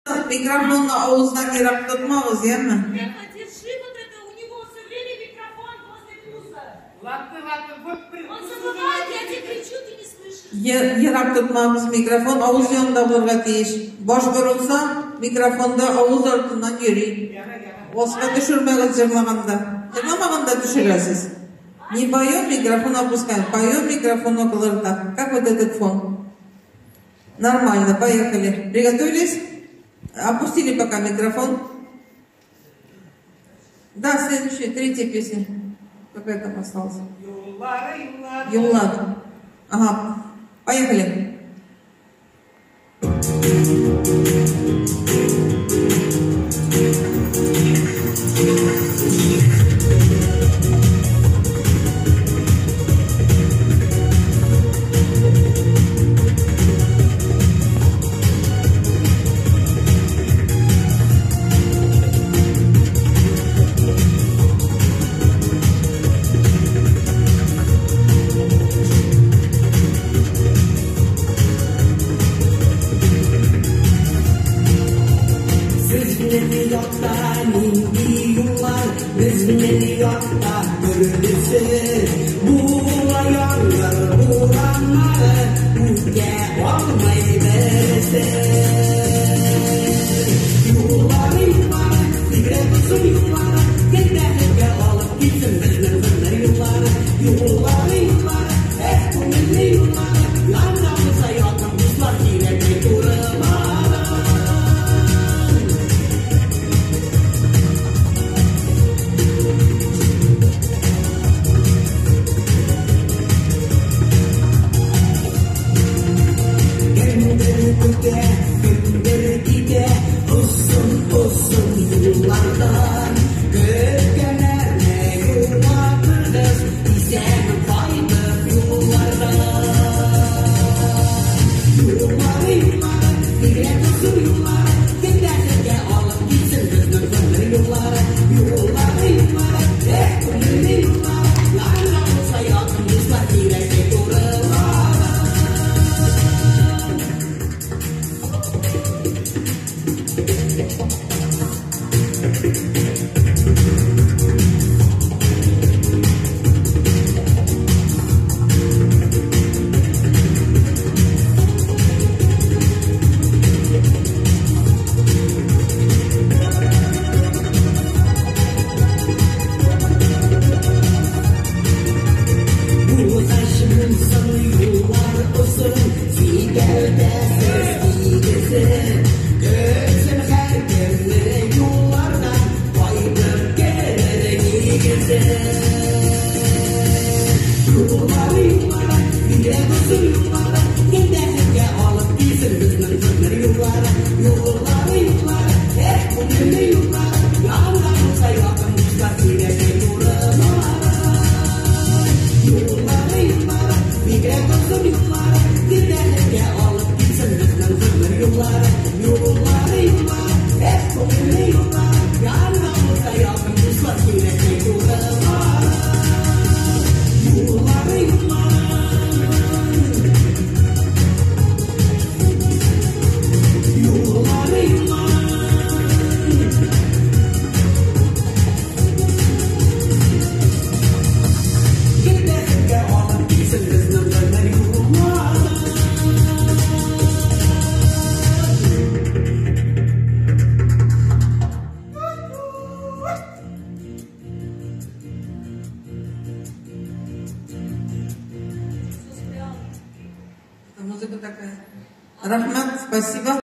Микрофонны ауыздан yiroq tutmag'iz, yana. Держи вот это, у него все время микрофон возле пуза. Ладно, вот Он забывает, я тебе кричу, ты не слышишь. Yiroq tutmamiz, mikrofon avuz yonida bo'lgan tiyish. Bosh burilsa, mikrofonda avuz ortidan yuring. Boshqa tushirmaysiz jilmaganda. Jilmaganda tushirasiz. Не поем, микрофон опускаем. Поем, микрофон около рта. Как вот этот фон? Нормально, поехали. Приготовились? Опустили пока микрофон. Да, следующая, третья песня. Какая там осталась? Юллар. Ага, поехали. Музыка такая. Рахмат, спасибо.